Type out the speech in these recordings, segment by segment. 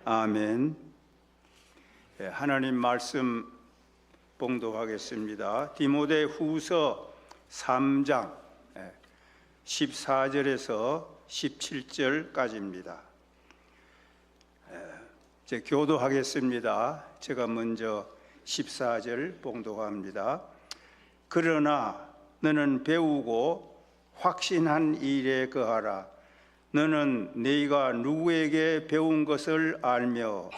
아멘. 하나님 말씀 봉독하겠습니다. 디모데 후서 3장 14절에서 17절까지입니다. 이제 교도하겠습니다. 제가 먼저 14절 봉독합니다. 그러나 너는 배우고 확신한 일에 거하라. 너는 네가 누구에게 배운 것을 알며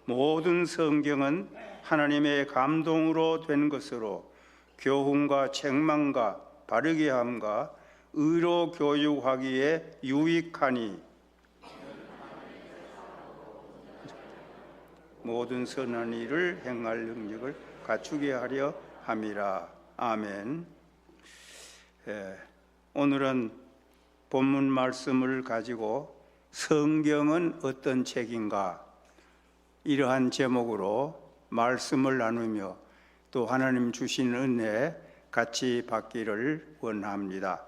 모든 성경은 하나님의 감동으로 된 것으로 교훈과 책망과 바르게 함과 의로 교육하기에 유익하니 모든 선한 일을 행할 능력을 갖추게 하려 함이라. 아멘. 오늘은 본문 말씀을 가지고 성경은 어떤 책인가, 이러한 제목으로 말씀을 나누며 또 하나님 주신 은혜 같이 받기를 원합니다.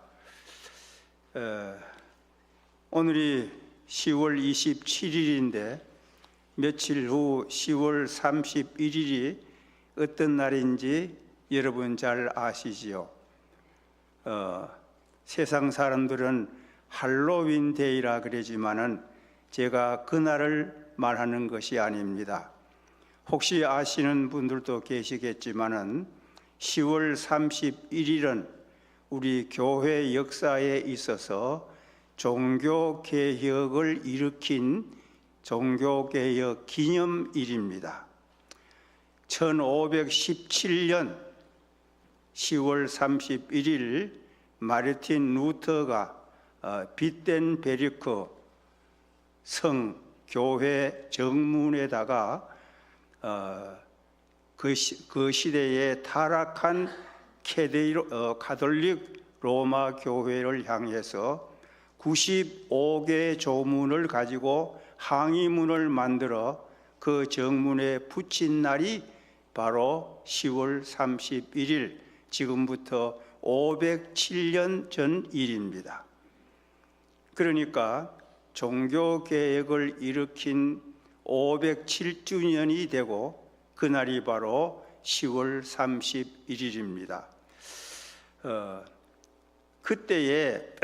오늘이 10월 27일인데 며칠 후 10월 31일이 어떤 날인지 여러분 잘 아시지요? 세상 사람들은 할로윈 데이라 그러지만은 제가 그날을 말하는 것이 아닙니다. 혹시 아시는 분들도 계시겠지만은 10월 31일은 우리 교회 역사에 있어서 종교 개혁을 일으킨 종교개혁 기념일입니다. 1517년 10월 31일 마르틴 루터가 비텐베르크 성 교회 정문에다가 그 시대에 타락한 가톨릭 로마 교회를 향해서 95개의 조문을 가지고 항의문을 만들어 그 정문에 붙인 날이 바로 10월 31일, 지금부터 507년 전 일입니다. 그러니까 종교개혁을 일으킨 507주년이 되고 그날이 바로 10월 31일입니다. 그때의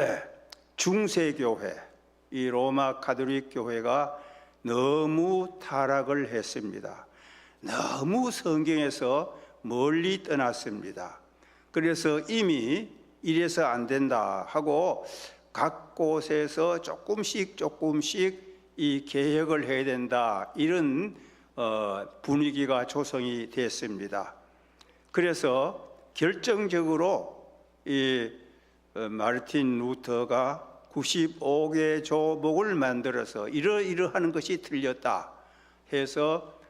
중세교회, 이 로마 가톨릭 교회가 너무 타락을 했습니다. 너무 성경에서 멀리 떠났습니다. 그래서 이미 이래서 안 된다 하고 각 곳에서 조금씩 이 개혁을 해야 된다, 이런 분위기가 조성이 됐습니다. 그래서 결정적으로 이 마르틴 루터가 95개 조목을 만들어서 이러하는 것이 틀렸다 해서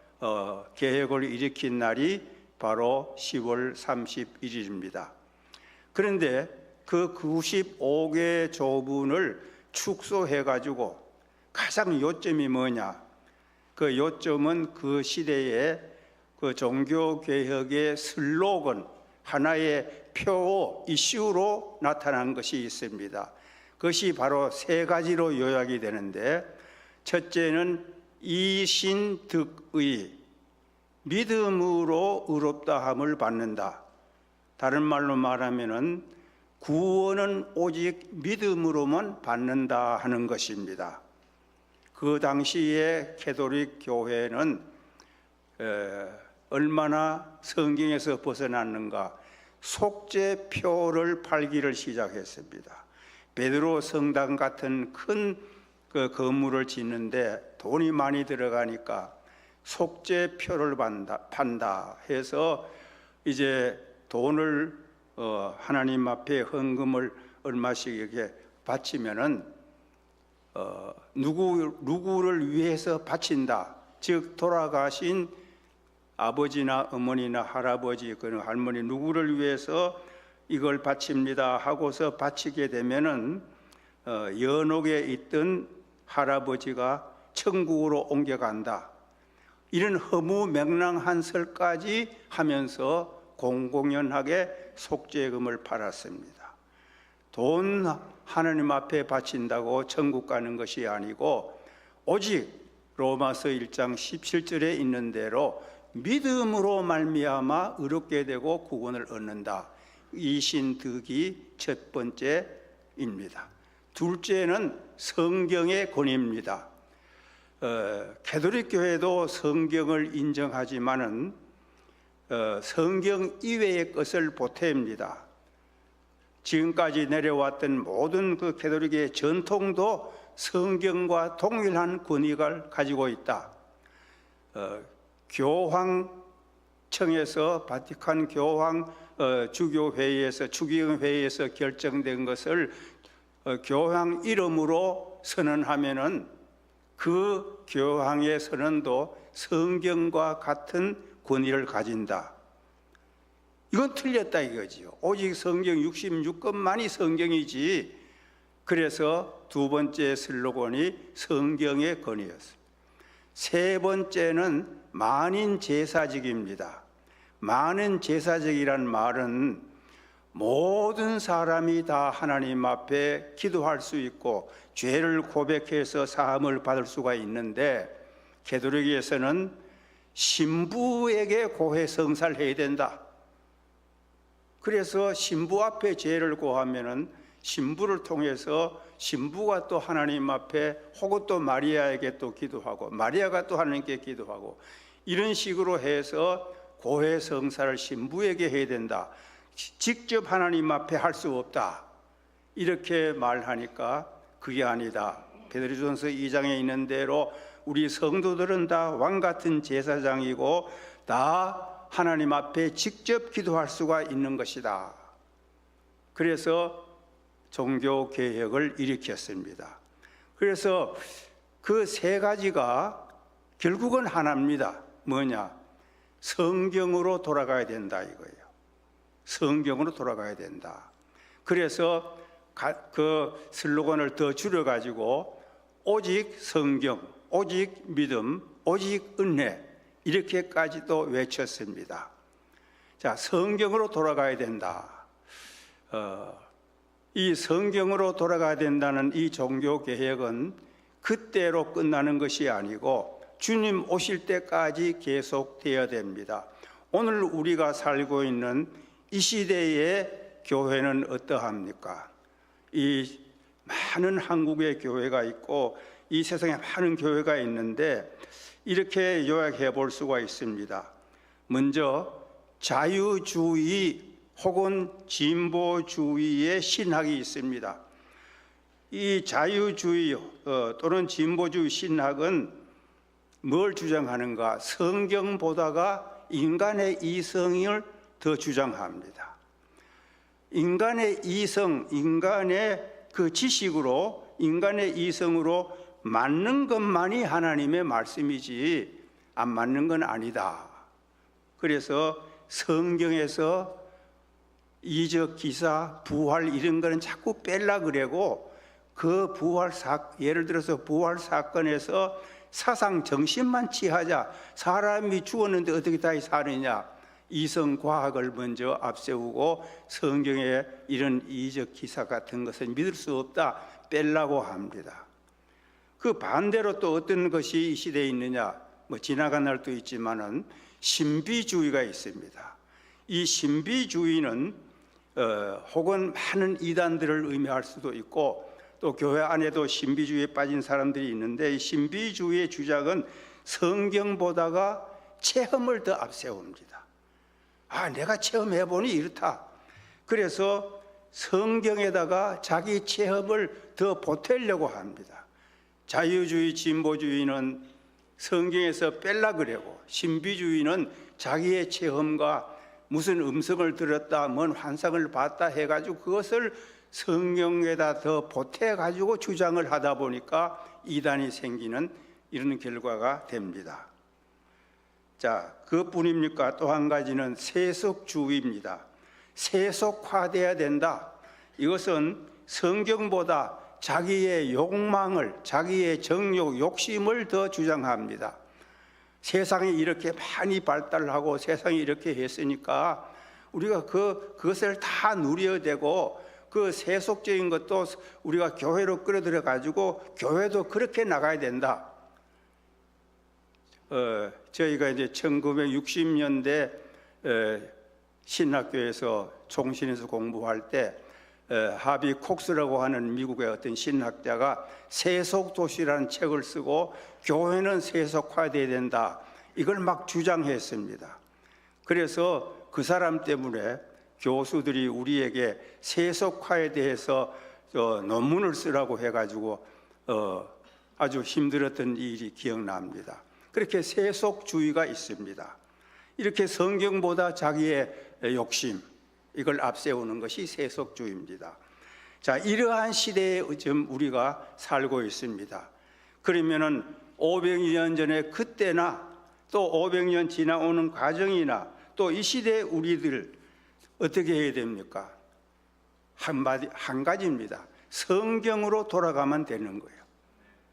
개혁을 일으킨 날이 바로 10월 31일입니다. 그런데 그 95개 조문을 축소해가지고 가장 요점이 뭐냐? 그 요점은 그 시대의 그 종교개혁의 슬로건, 하나의 표어, 이슈로 나타난 것이 있습니다. 그것이 바로 세 가지로 요약이 되는데, 첫째는 이신득의, 믿음으로 의롭다함을 받는다. 다른 말로 말하면은 구원은 오직 믿음으로만 받는다 하는 것입니다. 그 당시에 가톨릭 교회는 얼마나 성경에서 벗어났는가, 속죄표를 팔기를 시작했습니다. 베드로 성당 같은 큰 그 건물을 짓는데 돈이 많이 들어가니까 속죄표를 판다 해서 이제 돈을 하나님 앞에 헌금을 얼마씩 이렇게 바치면은 누구를 위해서 바친다, 즉 돌아가신 아버지나 어머니나 할아버지, 그런 할머니 누구를 위해서 이걸 바칩니다 하고서 바치게 되면은 연옥에 있던 할아버지가 천국으로 옮겨간다. 이런 허무맹랑한 설까지 하면서 공공연하게 속죄금을 팔았습니다. 돈 하나님 앞에 바친다고 천국 가는 것이 아니고 오직 로마서 1장 17절에 있는 대로 믿음으로 말미암아 의롭게 되고 구원을 얻는다. 이 신득이 첫 번째입니다. 둘째는 성경의 권위입니다. 가톨릭 교회도 성경을 인정하지만은 성경 이외의 것을 보탭니다. 지금까지 내려왔던 모든 그 가톨릭의 전통도 성경과 동일한 권위를 가지고 있다. 교황청에서 바티칸 교황 주교회의에서 추기경회의에서 결정된 것을 교황 이름으로 선언하면은 그 교황의 선언도 성경과 같은 권위를 가진다. 이건 틀렸다 이거지요. 오직 성경 66권만이 성경이지. 그래서 두 번째 슬로건이 성경의 권위였습니다. 세 번째는 만인 제사직입니다. 만인 제사직이란 말은 모든 사람이 다 하나님 앞에 기도할 수 있고 죄를 고백해서 사함을 받을 수가 있는데 가톨릭에서는 신부에게 고해 성사를 해야 된다. 그래서 신부 앞에 죄를 고하면은 신부를 통해서 신부가 또 하나님 앞에 혹은 또 마리아에게 또 기도하고 마리아가 또 하나님께 기도하고 이런 식으로 해서 고해 성사를 신부에게 해야 된다. 직접 하나님 앞에 할 수 없다. 이렇게 말하니까 그게 아니다. 베드로전서 2장에 있는 대로 우리 성도들은 다 왕같은 제사장이고 다 하나님 앞에 직접 기도할 수가 있는 것이다. 그래서 종교개혁을 일으켰습니다. 그래서 그 세 가지가 결국은 하나입니다. 뭐냐? 성경으로 돌아가야 된다 이거예요. 성경으로 돌아가야 된다. 그래서 그 슬로건을 더 줄여가지고 오직 성경, 오직 믿음, 오직 은혜 이렇게까지도 외쳤습니다. 자, 성경으로 돌아가야 된다. 이 성경으로 돌아가야 된다는 이 종교개혁은 그때로 끝나는 것이 아니고 주님 오실 때까지 계속되어야 됩니다. 오늘 우리가 살고 있는 이 시대의 교회는 어떠합니까? 이 많은 한국의 교회가 있고 이 세상에 많은 교회가 있는데 이렇게 요약해 볼 수가 있습니다. 먼저 자유주의 혹은 진보주의의 신학이 있습니다. 이 자유주의 또는 진보주의 신학은 뭘 주장하는가? 성경보다가 인간의 이성을 더 주장합니다. 인간의 이성, 인간의 그 지식으로, 인간의 이성으로 맞는 것만이 하나님의 말씀이지 안 맞는 건 아니다. 그래서 성경에서 이적 기사, 부활 이런 거는 자꾸 뺄라 그러고 그 예를 들어서 부활 사건에서 사상 정신만 취하자. 사람이 죽었는데 어떻게 다시 사느냐. 이성과학을 먼저 앞세우고 성경에 이런 이적 기사 같은 것은 믿을 수 없다. 빼려고 합니다. 그 반대로 또 어떤 것이 이 시대에 있느냐. 지나간 날도 있지만은 신비주의가 있습니다. 이 신비주의는 혹은 많은 이단들을 의미할 수도 있고 또 교회 안에도 신비주의에 빠진 사람들이 있는데 이 신비주의의 주장은 성경보다가 체험을 더 앞세웁니다. 내가 체험해보니 이렇다. 그래서 성경에다가 자기 체험을 더 보태려고 합니다. 자유주의, 진보주의는 성경에서 뺄라 그러고 신비주의는 자기의 체험과 무슨 음성을 들었다, 뭔 환상을 봤다 해가지고 그것을 성경에다 더 보태가지고 주장을 하다 보니까 이단이 생기는 이런 결과가 됩니다. 자, 그뿐입니까? 또 한 가지는 세속주의입니다. 세속화돼야 된다. 이것은 성경보다 자기의 욕망을, 자기의 정욕, 욕심을 더 주장합니다. 세상이 이렇게 많이 발달하고 세상이 이렇게 했으니까 우리가 그것을 다 누려야 되고, 그 세속적인 것도 우리가 교회로 끌어들여 가지고 교회도 그렇게 나가야 된다. 저희가 이제 1960년대 신학교에서 종신에서 공부할 때 하비 콕스라고 하는 미국의 어떤 신학자가 세속도시라는 책을 쓰고 교회는 세속화돼야 된다, 이걸 막 주장했습니다. 그래서 그 사람 때문에 교수들이 우리에게 세속화에 대해서 논문을 쓰라고 해가지고 아주 힘들었던 일이 기억납니다. 그렇게 세속주의가 있습니다. 이렇게 성경보다 자기의 욕심, 이걸 앞세우는 것이 세속주의입니다. 자, 이러한 시대에 지금 우리가 살고 있습니다. 그러면은 500년 전에 그때나 또 500년 지나오는 과정이나 또 이 시대에 우리들 어떻게 해야 됩니까? 한 가지입니다. 성경으로 돌아가면 되는 거예요.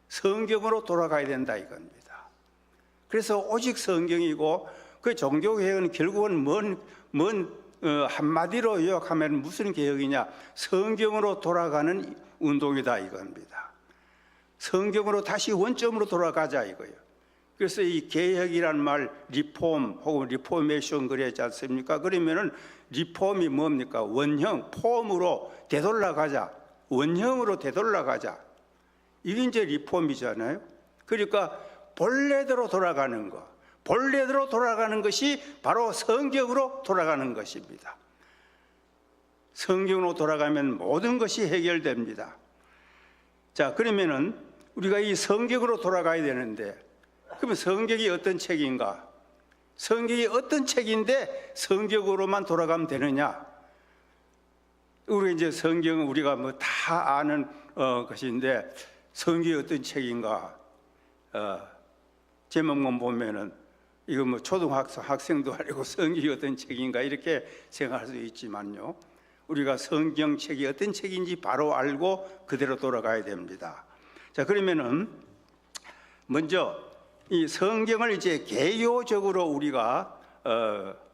성경으로 돌아가야 된다 이겁니다. 그래서 오직 성경이고, 그 종교개혁은 결국은 한마디로 요약하면 무슨 개혁이냐? 성경으로 돌아가는 운동이다 이겁니다. 성경으로 다시 원점으로 돌아가자 이거예요. 그래서 이 개혁이란 말, 리폼 혹은 리포메이션 그랬지 않습니까? 그러면은 리폼이 뭡니까? 원형, 폼으로 되돌아가자, 원형으로 되돌아가자, 이게 이제 리폼이잖아요. 그러니까 본래대로 돌아가는 거, 본래대로 돌아가는 것이 바로 성경으로 돌아가는 것입니다. 성경으로 돌아가면 모든 것이 해결됩니다. 자, 그러면은 우리가 이 성경으로 돌아가야 되는데, 그러면 성경이 어떤 책인가? 성경이 어떤 책인데 성경으로만 돌아가면 되느냐? 우리 이제 성경은 우리가 뭐 다 아는 것인데, 성경이 어떤 책인가? 제목만 보면은 이거 뭐 초등학생도 아니고 성경이 어떤 책인가 이렇게 생각할 수 있지만요, 우리가 성경책이 어떤 책인지 바로 알고 그대로 돌아가야 됩니다. 자, 그러면은 먼저 이 성경을 이제 개요적으로 우리가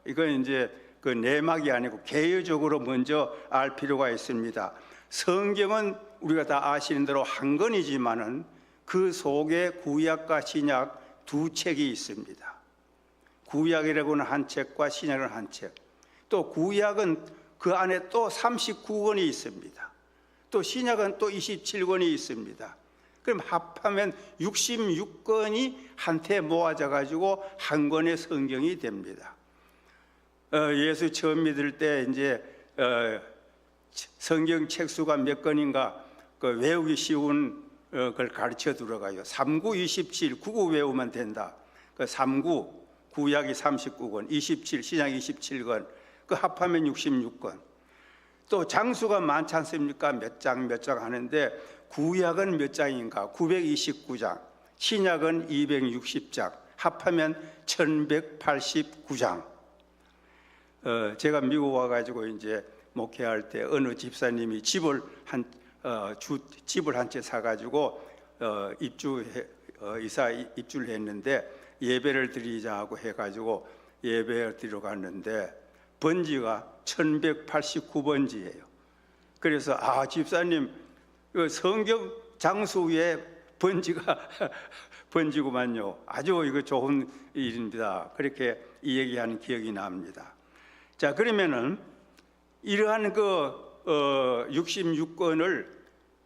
이건 이제 그 내막이 아니고 개요적으로 먼저 알 필요가 있습니다. 성경은 우리가 다 아시는 대로 한 권이지만은 그 속에 구약과 신약 두 책이 있습니다. 구약이라고는 한 책과 신약은 한 책. 또 구약은 그 안에 또 39권이 있습니다. 또 신약은 또 27권이 있습니다. 그럼 합하면 66권이 한테 모아져 가지고 한 권의 성경이 됩니다. 예수 처음 믿을 때 이제 성경 책 수가 몇 권인가 그 외우기 쉬운 걸 가르쳐 들어가요. 39, 27, 99 외우면 된다. 그 39, 구약이 39권, 27, 신약 27권, 그 합하면 66권. 또 장수가 많지 않습니까? 몇 장 하는데, 구약은 몇 장인가? 929장, 신약은 260장, 합하면 1189장. 제가 미국 와가지고 이제 목회할 때 어느 집사님이 집을 한 채 사가지고 이사 입주를 했는데, 예배를 드리자 하고 해가지고 예배를 드리러 갔는데 번지가 1189번지예요. 그래서 집사님 성경 장수 위에 번지구만요. 아주 이거 좋은 일입니다. 그렇게 이 얘기하는 기억이 납니다. 자, 그러면은 이러한 66권을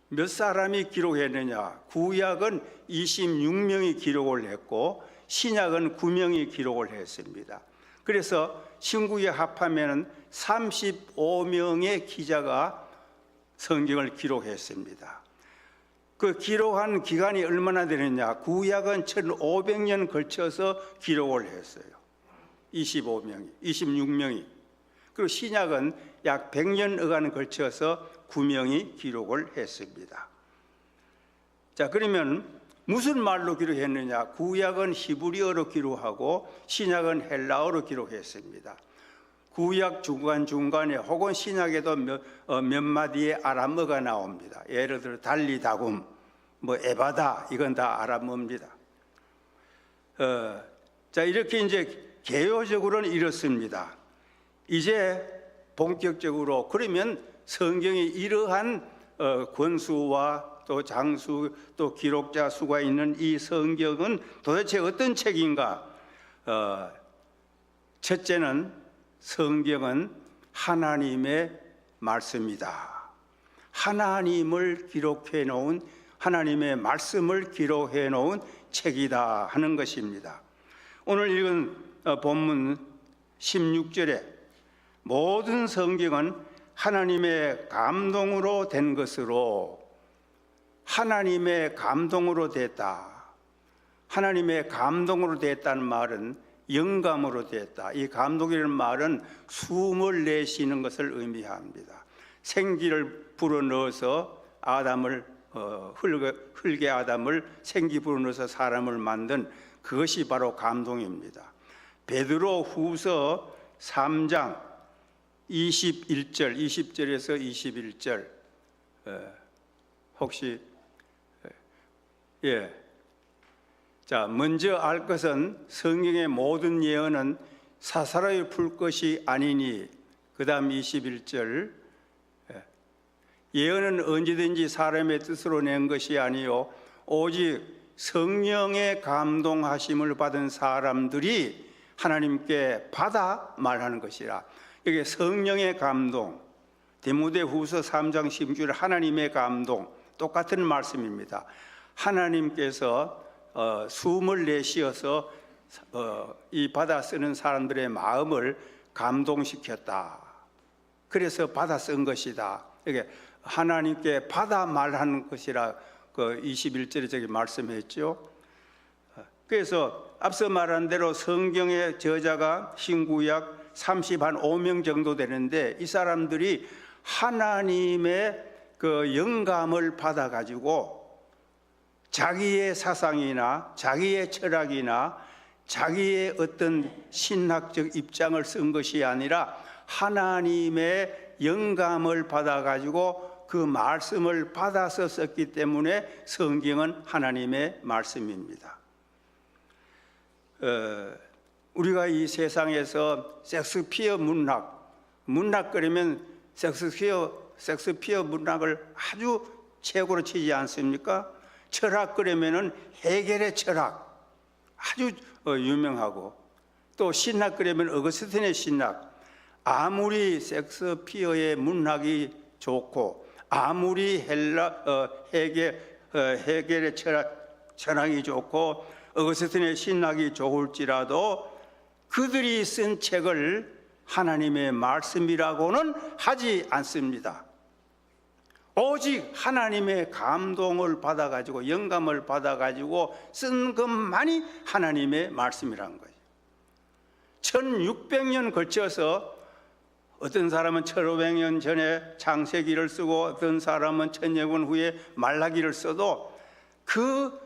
몇 사람이 기록했느냐? 구약은 26명이 기록을 했고 신약은 9명이 기록을 했습니다. 그래서 신구약 합하면 35명의 기자가 성경을 기록했습니다. 그 기록한 기간이 얼마나 되느냐? 구약은 1500년 걸쳐서 기록을 했어요. 26명이. 그리고 신약은 약 100년여간 걸쳐서 9명이 기록을 했습니다. 자, 그러면 무슨 말로 기록했느냐? 구약은 히브리어로 기록하고 신약은 헬라어로 기록했습니다. 구약 중간중간에 혹은 신약에도 몇 마디의 아람어가 나옵니다. 예를 들어 달리다굼, 에바다, 이건 다 아람어입니다. 자, 이렇게 이제 개요적으로는 이렇습니다. 이제 본격적으로 그러면 성경이 이러한 권수와 또 장수 또 기록자 수가 있는 이 성경은 도대체 어떤 책인가? 첫째는 성경은 하나님의 말씀이다. 하나님을 기록해 놓은 하나님의 말씀을 기록해 놓은 책이다 하는 것입니다. 오늘 읽은 본문 16절에 모든 성경은 하나님의 감동으로 된 것으로 하나님의 감동으로 됐다. 하나님의 감동으로 됐다는 말은 영감으로 됐다. 이 감동이라는 말은 숨을 내쉬는 것을 의미합니다. 생기를 불어넣어서 아담을 흙의 아담을 생기 불어넣어서 사람을 만든 그것이 바로 감동입니다. 베드로 후서 3장 21절, 20절에서 21절 혹시 자, 먼저 알 것은 성경의 모든 예언은 사사로이 풀 것이 아니니 그 다음 21절 예언은 언제든지 사람의 뜻으로 낸 것이 아니요 오직 성령의 감동하심을 받은 사람들이 하나님께 받아 말하는 것이라. 이게 성령의 감동, 디모데후서 3장 16절 하나님의 감동 똑같은 말씀입니다. 하나님께서 숨을 내쉬어서 이 받아 쓰는 사람들의 마음을 감동시켰다. 그래서 받아 쓴 것이다. 이게 하나님께 받아 말하는 것이라 그 21절에 저기 말씀했죠. 그래서 앞서 말한 대로 성경의 저자가 신구약 35명 정도 되는데 이 사람들이 하나님의 그 영감을 받아 가지고 자기의 사상이나 자기의 철학이나 자기의 어떤 신학적 입장을 쓴 것이 아니라 하나님의 영감을 받아 가지고 그 말씀을 받아서 썼기 때문에 성경은 하나님의 말씀입니다. 우리가 이 세상에서 섹스피어 문학 그러면 섹스피어 문학을 아주 최고로 치지 않습니까? 철학 그러면은 헤겔의 철학 아주 유명하고 또 신학 그러면 어거스틴의 신학. 아무리 섹스피어의 문학이 좋고 아무리 헤겔의 철학이 좋고 어거스틴의 신학이 좋을지라도 그들이 쓴 책을 하나님의 말씀이라고는 하지 않습니다. 오직 하나님의 감동을 받아가지고 영감을 받아가지고 쓴 것만이 하나님의 말씀이라는 거예요. 1600년 걸쳐서 어떤 사람은 1500년 전에 창세기를 쓰고 어떤 사람은 1000년 후에 말라기를 써도 그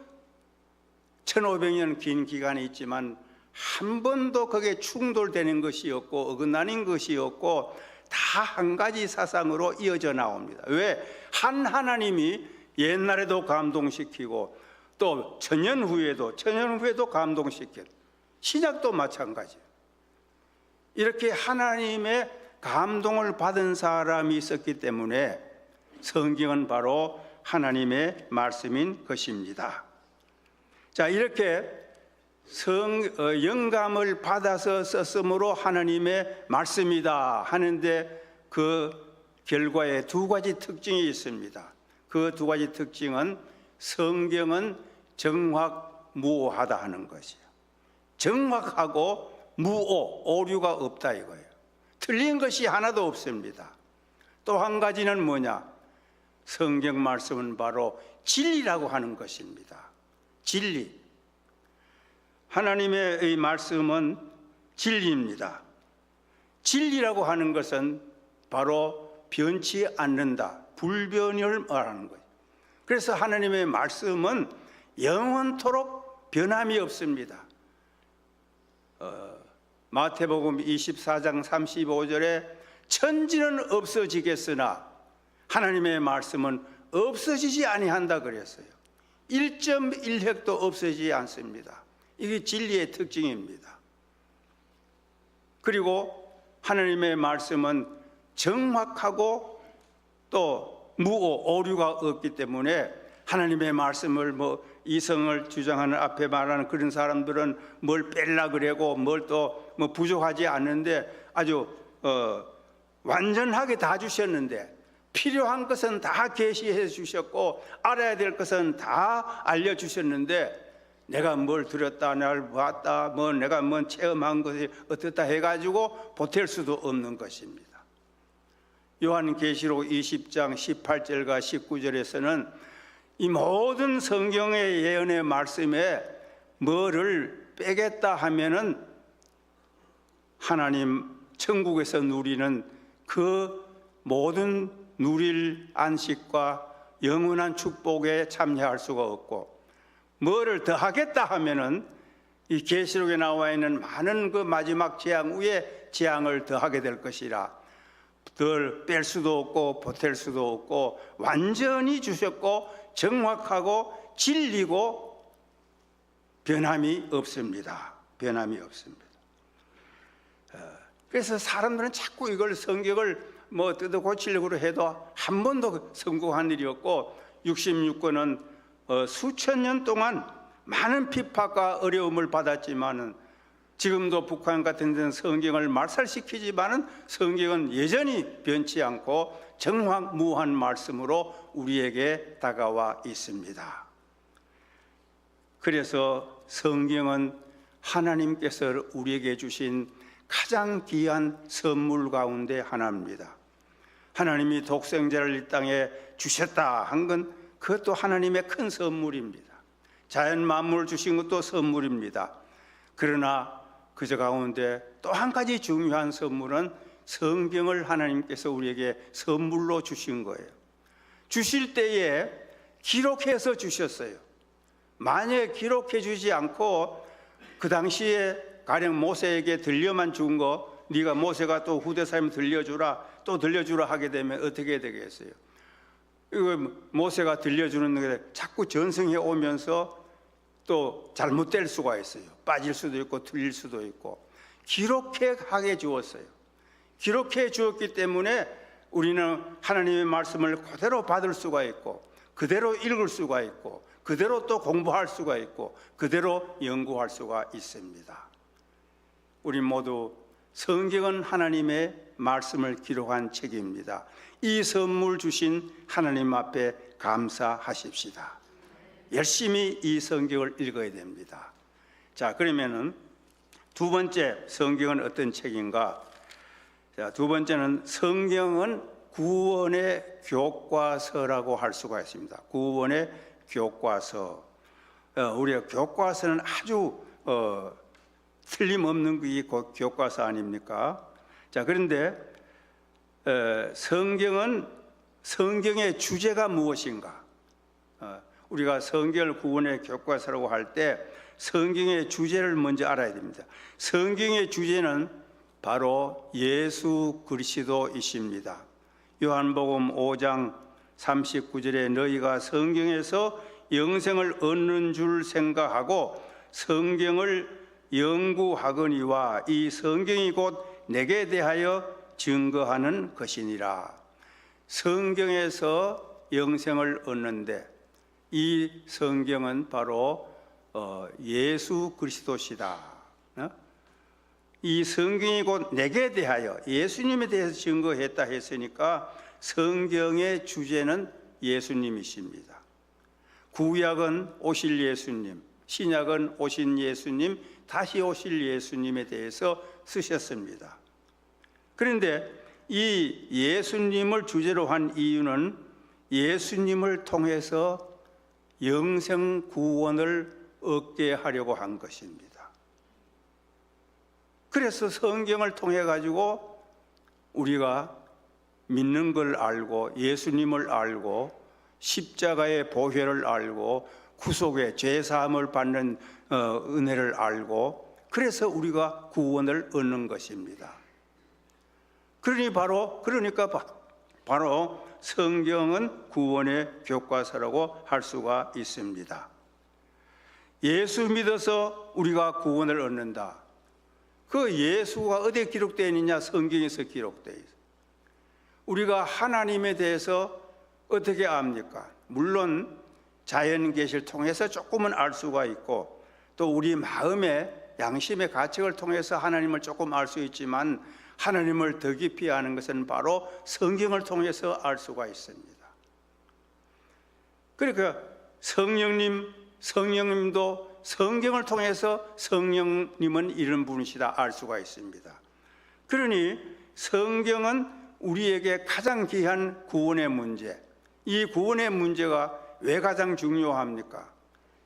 1500년 긴 기간이 있지만 한 번도 거기에 충돌되는 것이 없고 어긋나는 것이 없고 다 한 가지 사상으로 이어져 나옵니다. 왜? 한 하나님이 옛날에도 감동시키고 또 천년 후에도 감동시켰고 신약도 마찬가지. 이렇게 하나님의 감동을 받은 사람이 있었기 때문에 성경은 바로 하나님의 말씀인 것입니다. 자, 이렇게 영감을 받아서 썼으므로 하나님의 말씀이다 하는데 그 결과에 두 가지 특징이 있습니다. 그 두 가지 특징은 성경은 정확무오하다 하는 것이에요. 정확하고 오류가 없다 이거예요. 틀린 것이 하나도 없습니다. 또 한 가지는 뭐냐? 성경 말씀은 바로 진리라고 하는 것입니다. 진리. 하나님의 이 말씀은 진리입니다. 진리라고 하는 것은 바로 변치 않는다. 불변을 말하는 거예요. 그래서 하나님의 말씀은 영원토록 변함이 없습니다. 마태복음 24장 35절에 천지는 없어지겠으나 하나님의 말씀은 없어지지 아니한다 그랬어요. 1.1획도 없어지지 않습니다. 이게 진리의 특징입니다. 그리고 하나님의 말씀은 정확하고 또 오류가 없기 때문에 하나님의 말씀을 이성을 주장하는 앞에 말하는 그런 사람들은 뭘 뺄라 그러고 뭘 또 부족하지 않는데 아주 완전하게 다 주셨는데 필요한 것은 다 계시해 주셨고 알아야 될 것은 다 알려주셨는데 내가 뭘 들었다 날 봤다 내가 체험한 것이 어떻다 해가지고 보탤 수도 없는 것입니다. 요한계시록 20장 18절과 19절에서는 이 모든 성경의 예언의 말씀에 뭐를 빼겠다 하면은 하나님 천국에서 누리는 그 모든 누릴 안식과 영원한 축복에 참여할 수가 없고 뭐를 더 하겠다 하면은 이 계시록에 나와 있는 많은 그 마지막 재앙 위에 재앙을 더하게 될 것이라 덜 뺄 수도 없고 보탤 수도 없고 완전히 주셨고 정확하고 진리고 변함이 없습니다. 변함이 없습니다. 그래서 사람들은 자꾸 이걸 성경을 뜯어 고치려고 해도 한 번도 성공한 일이 없고 66권은 수천 년 동안 많은 핍박과 어려움을 받았지만은 지금도 북한 같은 데는 성경을 말살시키지만은 성경은 여전히 변치 않고 정확무한 말씀으로 우리에게 다가와 있습니다. 그래서 성경은 하나님께서 우리에게 주신 가장 귀한 선물 가운데 하나입니다. 하나님이 독생자를 이 땅에 주셨다 한 건 그것도 하나님의 큰 선물입니다. 자연 만물을 주신 것도 선물입니다. 그러나 그저 가운데 또 한 가지 중요한 선물은 성경을 하나님께서 우리에게 선물로 주신 거예요. 주실 때에 기록해서 주셨어요. 만약에 기록해 주지 않고 그 당시에 가령 모세에게 들려만 준 거 네가 모세가 또 후대 사람 들려주라 또 들려주라 하게 되면 어떻게 되겠어요? 이거 모세가 들려주는 게 자꾸 전승해 오면서 또 잘못될 수가 있어요. 빠질 수도 있고 틀릴 수도 있고 기록해 하게 주었어요. 기록해 주었기 때문에 우리는 하나님의 말씀을 그대로 받을 수가 있고 그대로 읽을 수가 있고 그대로 또 공부할 수가 있고 그대로 연구할 수가 있습니다. 우리 모두 성경은 하나님의 말씀을 기록한 책입니다. 이 선물 주신 하나님 앞에 감사하십시다. 열심히 이 성경을 읽어야 됩니다. 자, 그러면은 두 번째 성경은 어떤 책인가? 자, 두 번째는 성경은 구원의 교과서라고 할 수가 있습니다. 구원의 교과서. 우리가 교과서는 아주 틀림없는 게 교과서 아닙니까? 자, 그런데 성경은 성경의 주제가 무엇인가? 우리가 성경을 구원의 교과서라고 할 때 성경의 주제를 먼저 알아야 됩니다. 성경의 주제는 바로 예수 그리스도이십니다. 요한복음 5장 39절에 너희가 성경에서 영생을 얻는 줄 생각하고 성경을 연구하거니와 이 성경이 곧 내게 대하여 증거하는 것이니라. 성경에서 영생을 얻는데 이 성경은 바로 예수 그리스도시다. 이 성경이 곧 내게 대하여 예수님에 대해서 증거했다 했으니까 성경의 주제는 예수님이십니다. 구약은 오실 예수님, 신약은 오신 예수님, 다시 오실 예수님에 대해서 쓰셨습니다. 그런데 이 예수님을 주제로 한 이유는 예수님을 통해서 영생 구원을 얻게 하려고 한 것입니다. 그래서 성경을 통해 가지고 우리가 믿는 걸 알고 예수님을 알고 십자가의 보혈을 알고 구속의 죄사함을 받는 은혜를 알고 그래서 우리가 구원을 얻는 것입니다. 그러니까 바로 성경은 구원의 교과서라고 할 수가 있습니다. 예수 믿어서 우리가 구원을 얻는다. 그 예수가 어디에 기록되어 있느냐? 성경에서 기록되어 있어요. 우리가 하나님에 대해서 어떻게 압니까? 물론 자연 계시를 통해서 조금은 알 수가 있고, 또 우리 마음의 양심의 가책을 통해서 하나님을 조금 알 수 있지만, 하나님을 더 깊이 아는 것은 바로 성경을 통해서 알 수가 있습니다. 그러니까 성령님도 성경을 통해서 성령님은 이런 분이시다 알 수가 있습니다. 그러니 성경은 우리에게 가장 귀한 구원의 문제, 이 구원의 문제가 왜 가장 중요합니까?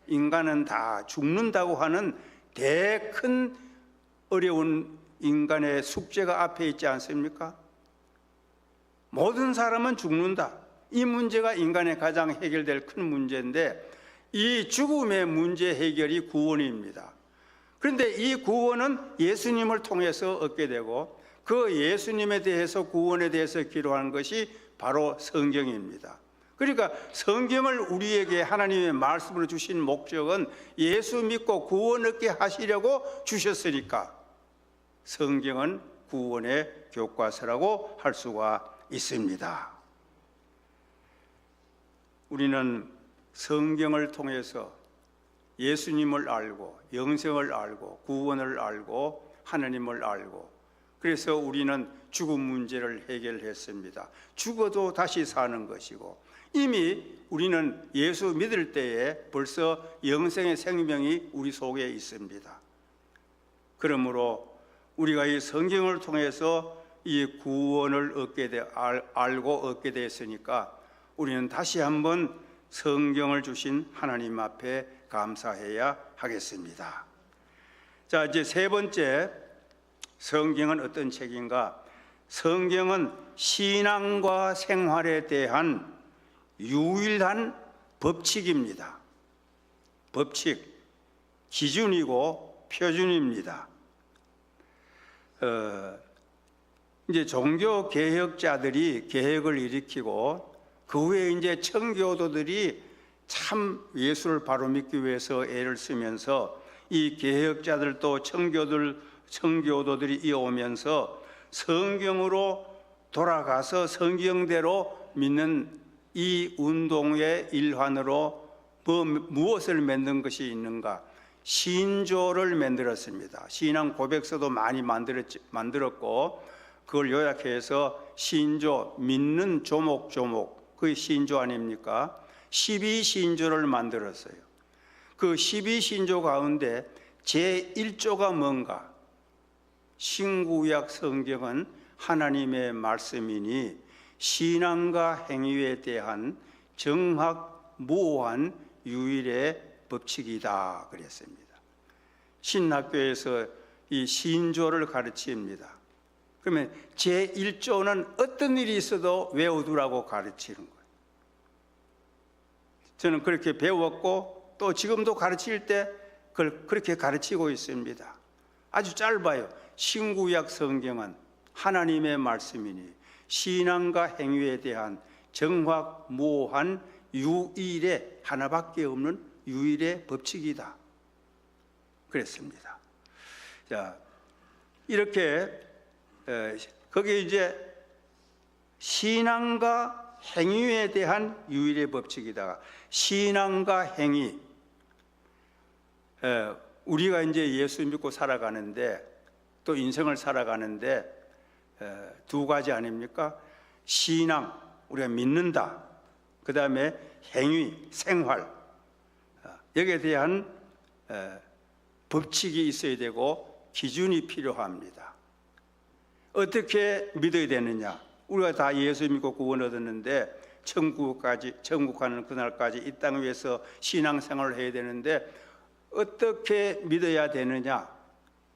인간은 다 죽는다고 하는 큰 어려운 인간의 숙제가 앞에 있지 않습니까? 모든 사람은 죽는다. 이 문제가 인간의 가장 해결될 큰 문제인데, 이 죽음의 문제 해결이 구원입니다. 그런데 이 구원은 예수님을 통해서 얻게 되고, 그 예수님에 대해서 구원에 대해서 기록한 것이 바로 성경입니다. 그러니까 성경을 우리에게 하나님의 말씀으로 주신 목적은 예수 믿고 구원 얻게 하시려고 주셨으니까 성경은 구원의 교과서라고 할 수가 있습니다. 우리는 성경을 통해서 예수님을 알고 영생을 알고 구원을 알고 하나님을 알고, 그래서 우리는 죽음 문제를 해결했습니다. 죽어도 다시 사는 것이고, 이미 우리는 예수 믿을 때에 벌써 영생의 생명이 우리 속에 있습니다. 그러므로 우리가 이 성경을 통해서 이 구원을 알고 얻게 됐으니까 우리는 다시 한번 성경을 주신 하나님 앞에 감사해야 하겠습니다. 자, 이제 세 번째, 성경은 어떤 책인가? 성경은 신앙과 생활에 대한 유일한 법칙입니다. 법칙, 기준이고 표준입니다. 이제 종교 개혁자들이 개혁을 일으키고, 그 후에 이제 청교도들이 참 예수를 바로 믿기 위해서 애를 쓰면서, 이 개혁자들도 청교도들이 이어오면서 성경으로 돌아가서 성경대로 믿는 이 운동의 일환으로 무엇을 만든 것이 있는가? 신조를 만들었습니다. 신앙 고백서도 많이 만들었고, 그걸 요약해서 신조, 믿는 조목조목, 그게 신조 아닙니까? 12신조를 만들었어요. 그 12신조 가운데 제1조가 뭔가? 신구약 성경은 하나님의 말씀이니 신앙과 행위에 대한 정확무오한 유일의 법칙이다 그랬습니다. 신학교에서 이 신조를 가르칩니다. 그러면 제1조는 어떤 일이 있어도 외워두라고 가르치는 거예요. 저는 그렇게 배웠고, 또 지금도 가르칠 때 그걸 그렇게 가르치고 있습니다. 아주 짧아요. 신구약 성경은 하나님의 말씀이니 신앙과 행위에 대한 정확무오한 유일의, 하나밖에 없는 유일의 법칙이다 그랬습니다. 자, 이렇게 거기에 이제 신앙과 행위에 대한 유일의 법칙이다. 신앙과 행위, 우리가 이제 예수 믿고 살아가는데, 또 인생을 살아가는데 두 가지 아닙니까? 신앙, 우리가 믿는다. 그 다음에 행위, 생활, 여기에 대한 법칙이 있어야 되고 기준이 필요합니다. 어떻게 믿어야 되느냐? 우리가 다 예수 믿고 구원 얻었는데 천국 가는 그날까지 이 땅 위에서 신앙생활을 해야 되는데 어떻게 믿어야 되느냐?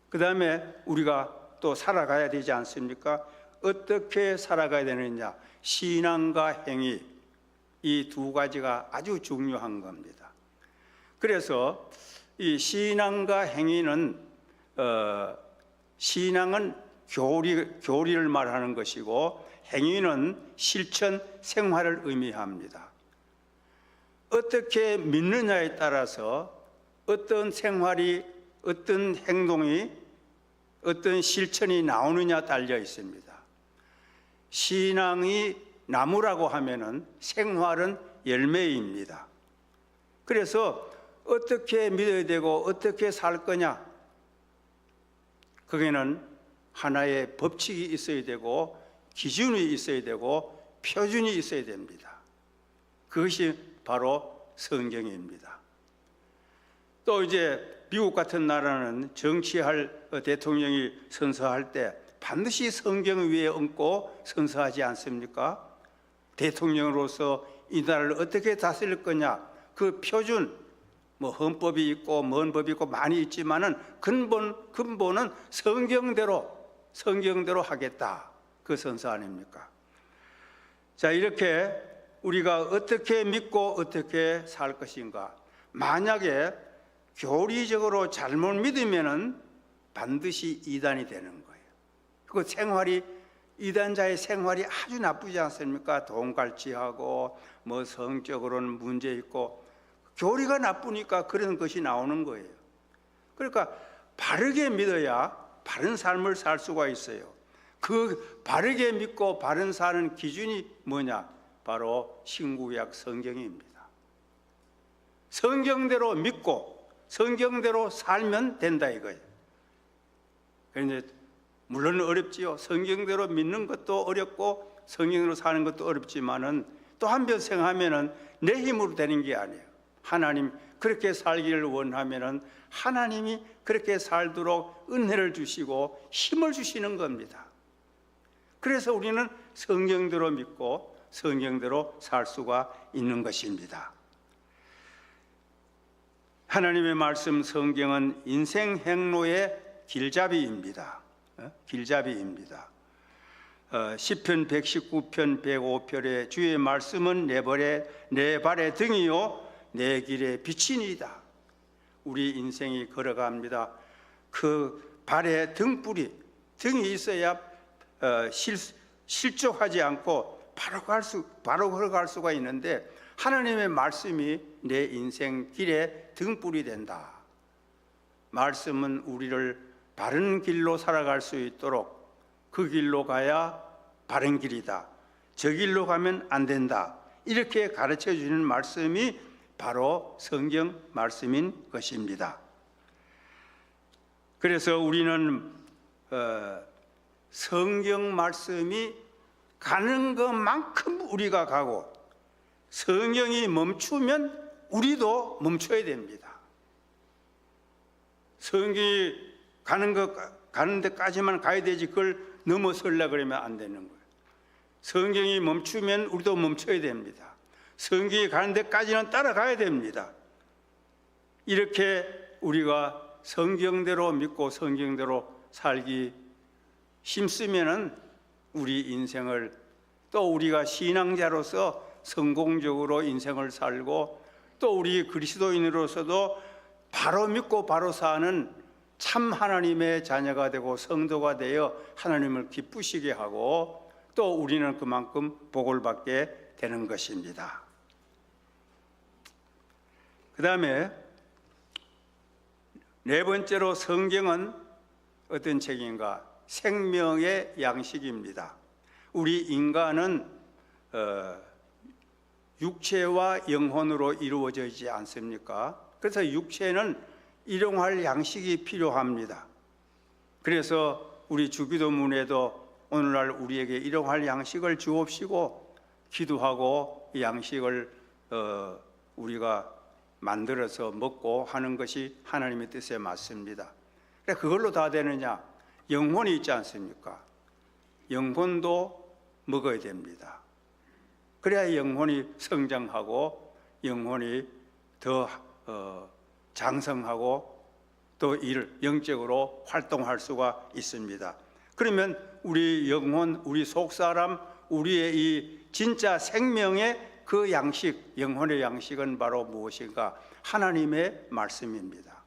그 다음에 우리가 또 살아가야 되지 않습니까? 어떻게 살아가야 되느냐? 신앙과 행위, 이 두 가지가 아주 중요한 겁니다. 그래서 이 신앙과 행위는 신앙은 교리를 말하는 것이고, 행위는 실천 생활을 의미합니다. 어떻게 믿느냐에 따라서 어떤 생활이, 어떤 행동이, 어떤 실천이 나오느냐 달려 있습니다. 신앙이 나무라고 하면은 생활은 열매입니다. 그래서 어떻게 믿어야 되고 어떻게 살 거냐, 거기에는 하나의 법칙이 있어야 되고 기준이 있어야 되고 표준이 있어야 됩니다. 그것이 바로 성경입니다. 또 이제 미국 같은 나라는 정치할 대통령이 선서할 때 반드시 성경 위에 얹고 선서하지 않습니까? 대통령으로서 이 나라를 어떻게 다스릴 거냐, 그 표준, 뭐 헌법이 있고 뭔 법이 있고 많이 있지만은 근본은 성경대로 하겠다, 그 선서 아닙니까? 자, 이렇게 우리가 어떻게 믿고 어떻게 살 것인가, 만약에 교리적으로 잘못 믿으면은 반드시 이단이 되는 거예요. 그 생활이, 이단자의 생활이 아주 나쁘지 않습니까? 돈 갈취하고 뭐 성적으로는 문제 있고 교리가 나쁘니까 그런 것이 나오는 거예요. 그러니까 바르게 믿어야 바른 삶을 살 수가 있어요. 그 바르게 믿고 바른 사는 기준이 뭐냐? 바로 신구약 성경입니다. 성경대로 믿고 성경대로 살면 된다 이거예요. 그런데 물론 어렵지요. 성경대로 믿는 것도 어렵고 성경대로 사는 것도 어렵지만은 또 한편 생각하면은 내 힘으로 되는 게 아니에요. 하나님 그렇게 살기를 원하면은 하나님이 그렇게 살도록 은혜를 주시고 힘을 주시는 겁니다. 그래서 우리는 성경대로 믿고 성경대로 살 수가 있는 것입니다. 하나님의 말씀 성경은 인생 행로의 길잡이입니다. 길잡이입니다. 시편 119편 105편의 주의 말씀은 내 발의 등이요 내 길의 빛이니이다. 우리 인생이 걸어갑니다. 그 발의 등불이, 등이 있어야 실족하지 않고 바로 걸어갈 수가 있는데, 하나님의 말씀이 내 인생 길의 등불이 된다. 말씀은 우리를 바른 길로 살아갈 수 있도록, 그 길로 가야 바른 길이다, 저 길로 가면 안 된다, 이렇게 가르쳐 주는 말씀이 바로 성경 말씀인 것입니다. 그래서 우리는 성경 말씀이 가는 것만큼 우리가 가고, 성경이 멈추면 우리도 멈춰야 됩니다. 성경이 가는 데까지만 가야 되지 그걸 넘어서려고 그러면 안 되는 거예요. 성경이 멈추면 우리도 멈춰야 됩니다. 성경이 가는 데까지는 따라가야 됩니다. 이렇게 우리가 성경대로 믿고 성경대로 살기 힘쓰면은 우리 인생을, 또 우리가 신앙자로서 성공적으로 인생을 살고, 또 우리 그리스도인으로서도 바로 믿고 바로 사는 참 하나님의 자녀가 되고 성도가 되어 하나님을 기쁘시게 하고, 또 우리는 그만큼 복을 받게 되는 것입니다. 그 다음에 네 번째로 성경은 어떤 책인가? 생명의 양식입니다. 우리 인간은 육체와 영혼으로 이루어져 있지 않습니까? 그래서 육체는 일용할 양식이 필요합니다. 그래서 우리 주기도문에도 오늘날 우리에게 일용할 양식을 주옵시고 기도하고 이 양식을 우리가 만들어서 먹고 하는 것이 하나님의 뜻에 맞습니다. 그걸로 다 되느냐? 영혼이 있지 않습니까? 영혼도 먹어야 됩니다. 그래야 영혼이 성장하고 영혼이 더 장성하고 또 영적으로 활동할 수가 있습니다. 그러면 우리 영혼, 우리 속사람, 우리의 이 진짜 생명의 그 양식, 영혼의 양식은 바로 무엇인가? 하나님의 말씀입니다.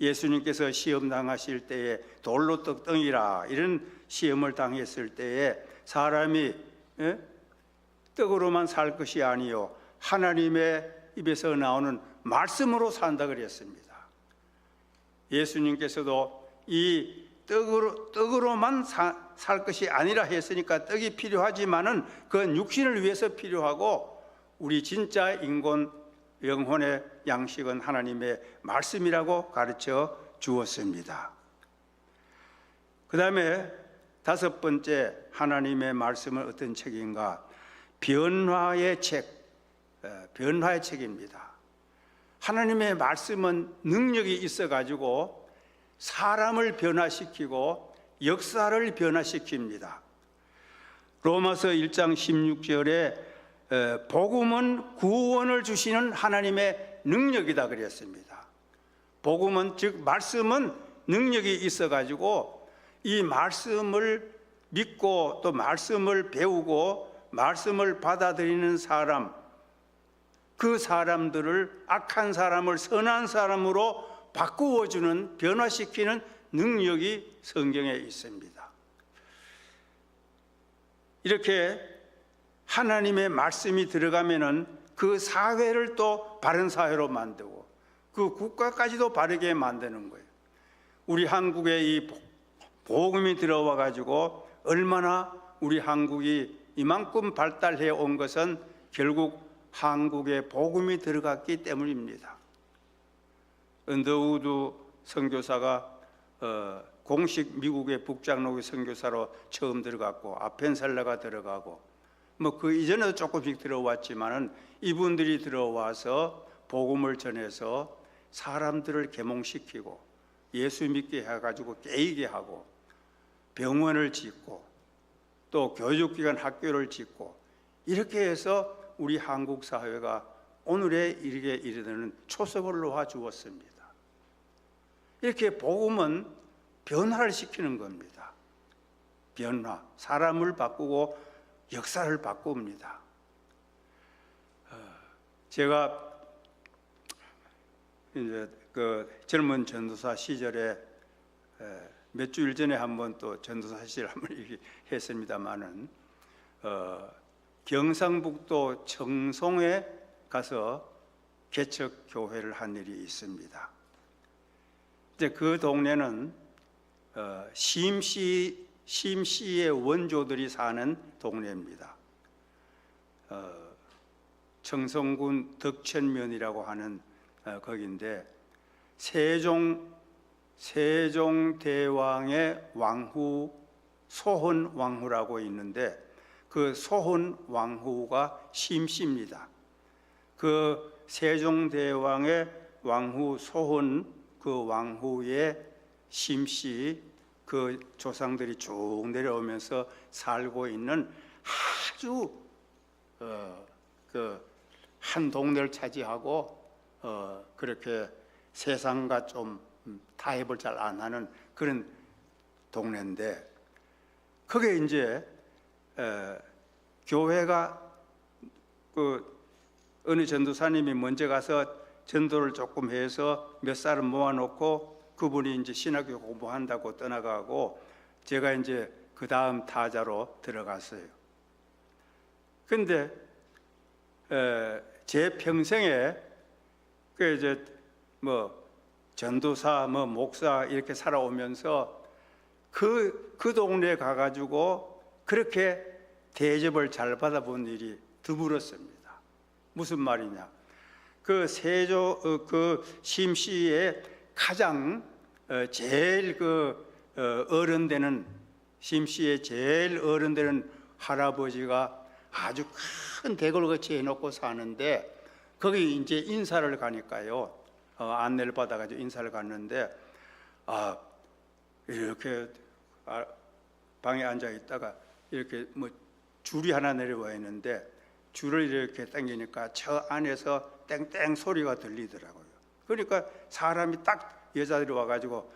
예수님께서 시험 당하실 때에 돌로 떡덩이라 이런 시험을 당했을 때에 사람이 떡으로만 살 것이 아니요 하나님의 입에서 나오는 말씀으로 산다 그랬습니다. 예수님께서도 이 떡으로만 살 것이 아니라 했으니까 떡이 필요하지만은 그건 육신을 위해서 필요하고 우리 진짜 인권 영혼의 양식은 하나님의 말씀이라고 가르쳐 주었습니다. 그 다음에 다섯 번째 하나님의 말씀은 어떤 책인가? 변화의 책입니다. 하나님의 말씀은 능력이 있어가지고 사람을 변화시키고 역사를 변화시킵니다. 로마서 1장 16절에 복음은 구원을 주시는 하나님의 능력이다 그랬습니다. 복음은 즉 말씀은 능력이 있어가지고 이 말씀을 믿고 또 말씀을 배우고 말씀을 받아들이는 사람, 그 사람들을 악한 사람을 선한 사람으로 바꾸어주는 변화시키는 능력이 성경에 있습니다. 이렇게 하나님의 말씀이 들어가면은 그 사회를 또 바른 사회로 만들고 그 국가까지도 바르게 만드는 거예요. 우리 한국에 이 복음이 들어와 가지고 얼마나 우리 한국이 이만큼 발달해 온 것은 결국 한국에 복음이 들어갔기 때문입니다. 언더우드 선교사가 공식 미국의 북장로교 선교사로 처음 들어갔고 아펜셀러가 들어가고 뭐 그 이전에도 조금씩 들어왔지만은 이분들이 들어와서 복음을 전해서 사람들을 계몽시키고 예수 믿게 해가지고 깨이게 하고 병원을 짓고 또 교육기관 학교를 짓고 이렇게 해서 우리 한국 사회가 오늘에 이르게 이르는 초석을 놓아 주었습니다. 이렇게 복음은 변화를 시키는 겁니다. 변화, 사람을 바꾸고 역사를 바꿉니다. 제가 이제 그 젊은 전도사 시절에 몇 주일 전에 한번 또 전도사 시절 한번 얘기했습니다마는 경상북도 청송에 가서 개척 교회를 한 일이 있습니다. 이제 그 동네는 심시의 원조들이 사는 동네입니다. 청송군 덕천면이라고 하는 거기인데 세종대왕의 왕후 소헌 왕후라고 있는데 그 소헌 왕후가 심씨입니다. 그 세종대왕의 왕후 소헌 그 왕후의 심씨 그 조상들이 쭉 내려오면서 살고 있는 아주 그 한 동네를 차지하고 그렇게 세상과 좀 타협을 잘 안 하는 그런 동네인데 그게 이제 교회가 그 어느 전도사님이 먼저 가서 전도를 조금 해서 몇 사람 모아놓고 그분이 이제 신학교 공부한다고 떠나가고 제가 이제 그 다음 타자로 들어갔어요. 근데 제 평생에 그 이제 뭐 전도사, 뭐 목사 이렇게 살아오면서 그 동네에 가가지고 그렇게 대접을 잘 받아본 일이 드물었습니다. 무슨 말이냐? 그 심시의 가장 제일 어른되는 심시의 제일 어른되는 할아버지가 아주 큰 대궐 같이 해놓고 사는데 거기 이제 인사를 가니까요. 안내를 받아가지고 인사를 갔는데 이렇게 방에 앉아 있다가 이렇게 뭐 줄이 하나 내려와 있는데 줄을 이렇게 당기니까 저 안에서 땡땡 소리가 들리더라고요. 그러니까 사람이 딱 여자들이 와가지고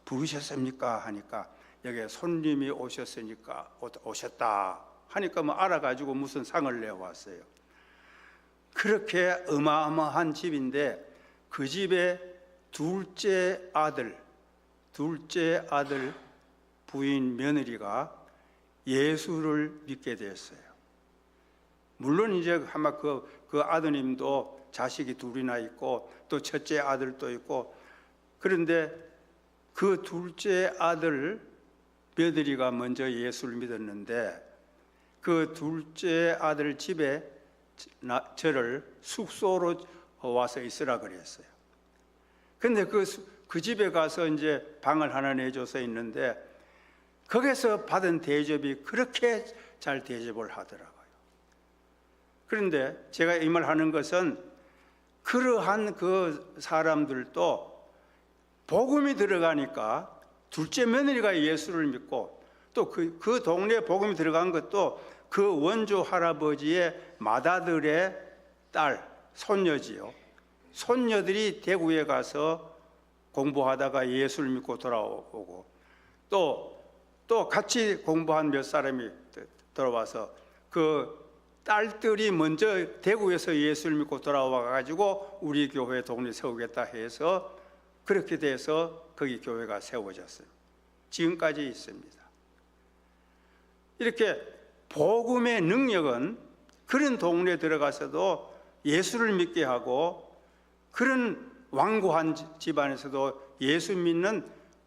부르셨습니까 하니까 여기 손님이 오셨으니까 오셨다 하니까 뭐 알아가지고 무슨 상을 내어왔어요. 그렇게 어마어마한 집인데 그 집의 둘째 아들 부인 며느리가 예수를 믿게 되었어요. 물론 이제 아마 그 아드님도 자식이 둘이나 있고 또 첫째 아들도 있고 그런데 그 둘째 아들 며느리가 먼저 예수를 믿었는데 그 둘째 아들 집에 저를 숙소로 와서 있으라 그랬어요. 근데 그 집에 가서 이제 방을 하나 내줘서 있는데 거기서 받은 대접이 그렇게 잘 대접을 하더라고요. 그런데 제가 이 말 하는 것은 그러한 그 사람들도 복음이 들어가니까 둘째 며느리가 예수를 믿고 또 그 동네에 복음이 들어간 것도 그 원조 할아버지의 맏아들의 딸, 손녀지요. 손녀들이 대구에 가서 공부하다가 예수를 믿고 돌아오고 또 같이 공부한 몇 사람이 돌아와서 그 딸들이 먼저 대구에서 예수를 믿고 돌아와 가지고 우리 교회 동네 세우겠다 해서 그렇게 돼서 거기 교회가 세워졌어요. 지금까지 있습니다. 이렇게 복음의 능력은 그런 동네에 들어가서도 예수를 믿게 하고 그런 완고한 집안에서도 예수 믿는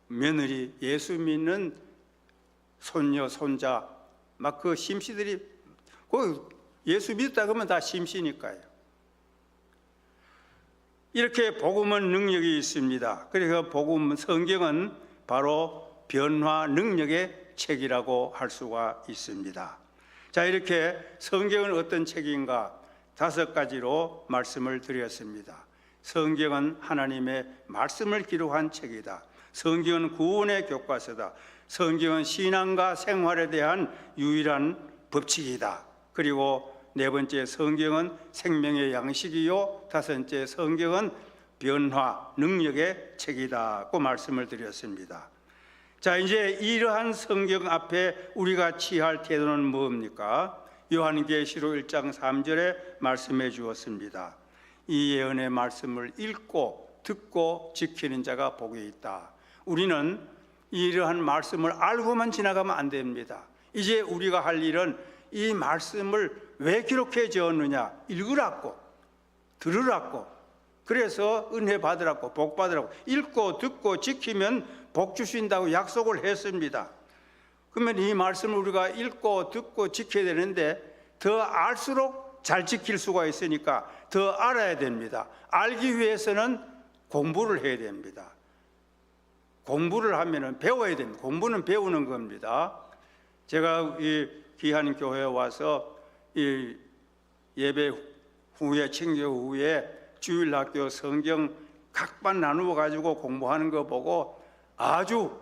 며느리, 예수 믿는 손녀, 손자 막 그 심씨들이 예수 믿었다 그러면 다 심씨니까요. 이렇게 복음은 능력이 있습니다. 그래서 성경은 바로 변화 능력의 책이라고 할 수가 있습니다. 자, 이렇게 성경은 어떤 책인가 5가지로 말씀을 드렸습니다. 성경은 하나님의 말씀을 기록한 책이다. 성경은 구원의 교과서다. 성경은 신앙과 생활에 대한 유일한 법칙이다. 그리고 4번째, 성경은 생명의 양식이요. 5번째, 성경은 변화 능력의 책이다고 말씀을 드렸습니다. 자, 이제 이러한 성경 앞에 우리가 취할 태도는 뭡니까? 요한계시록 1장 3절에 말씀해 주었습니다. 이 예언의 말씀을 읽고 듣고 지키는 자가 복이 있다. 우리는 이러한 말씀을 알고만 지나가면 안 됩니다. 이제 우리가 할 일은 이 말씀을 왜 기록해 지었느냐? 읽으라고, 들으라고, 그래서 은혜 받으라고, 복 받으라고, 읽고 듣고 지키면 복 주신다고 약속을 했습니다. 그러면 이 말씀을 우리가 읽고 듣고 지켜야 되는데 더 알수록 잘 지킬 수가 있으니까 더 알아야 됩니다. 알기 위해서는 공부를 해야 됩니다. 공부를 하면은 배워야 됩니다. 공부는 배우는 겁니다. 제가 이 귀한 교회에 와서 이 예배 후에 친교 후에 주일학교 성경 각반 나누어 가지고 공부하는 거 보고 아주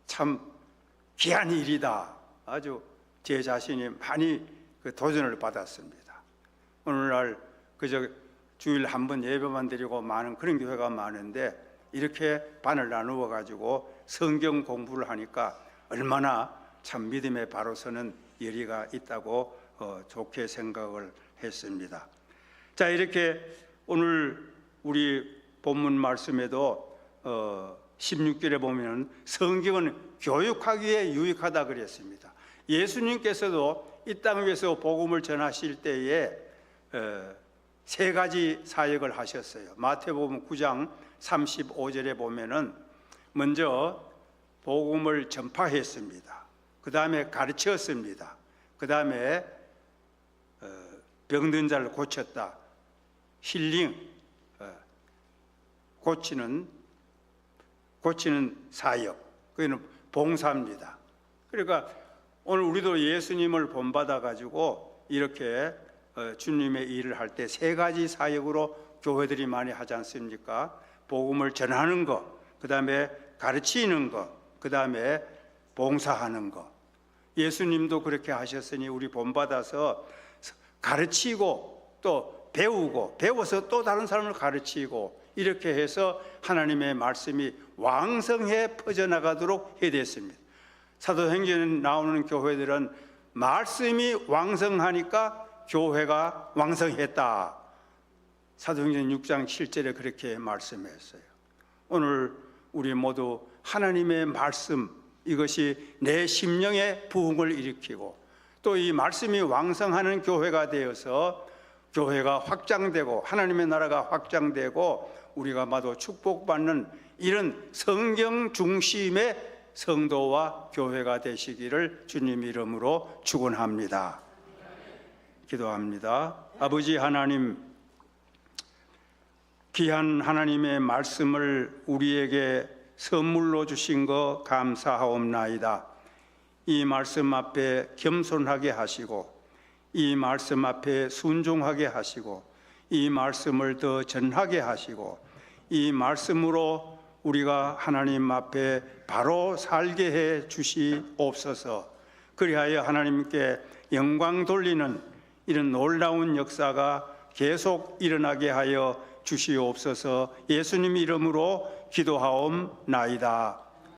참 귀한 일이다. 아주 제 자신이 많이 그 도전을 받았습니다. 오늘날 그저 주일 한 번 예배만 드리고 많은 그런 교회가 많은데 이렇게 반을 나누어 가지고 성경 공부를 하니까 얼마나 참 믿음에 바로 서는 열의가 있다고 좋게 생각을 했습니다. 자, 이렇게 오늘 우리 본문 말씀에도 16절에 보면 성경은 교육하기에 유익하다 그랬습니다. 예수님께서도 이 땅 위에서 복음을 전하실 때에 3가지 사역을 하셨어요. 마태복음 9장 35절에 보면은 먼저 복음을 전파했습니다. 그 다음에 가르쳤습니다. 그 다음에 병든 자를 고쳤다. 힐링, 고치는 사역, 그게는 봉사입니다. 그러니까 오늘 우리도 예수님을 본받아 가지고 이렇게 주님의 일을 할 때 3가지 사역으로 교회들이 많이 하지 않습니까? 복음을 전하는 것, 그 다음에 가르치는 것, 그 다음에 봉사하는 것. 예수님도 그렇게 하셨으니 우리 본받아서 가르치고 또 배우고 배워서 또 다른 사람을 가르치고 이렇게 해서 하나님의 말씀이 왕성해 퍼져나가도록 해야 됐습니다. 사도행전에 나오는 교회들은 말씀이 왕성하니까 교회가 왕성했다. 사도행전 6장 7절에 그렇게 말씀했어요. 오늘 우리 모두 하나님의 말씀, 이것이 내 심령의 부흥을 일으키고 또 이 말씀이 왕성하는 교회가 되어서 교회가 확장되고 하나님의 나라가 확장되고 우리가 마도 축복받는 이런 성경 중심의 성도와 교회가 되시기를 주님 이름으로 축원합니다. 기도합니다. 아버지 하나님, 귀한 하나님의 말씀을 우리에게 선물로 주신 거 감사하옵나이다. 이 말씀 앞에 겸손하게 하시고, 이 말씀 앞에 순종하게 하시고, 이 말씀을 더 전하게 하시고, 이 말씀으로 우리가 하나님 앞에 바로 살게 해 주시옵소서. 그리하여 하나님께 영광 돌리는 이런 놀라운 역사가 계속 일어나게 하여 주시옵소서. 예수님 이름으로 기도하옵나이다.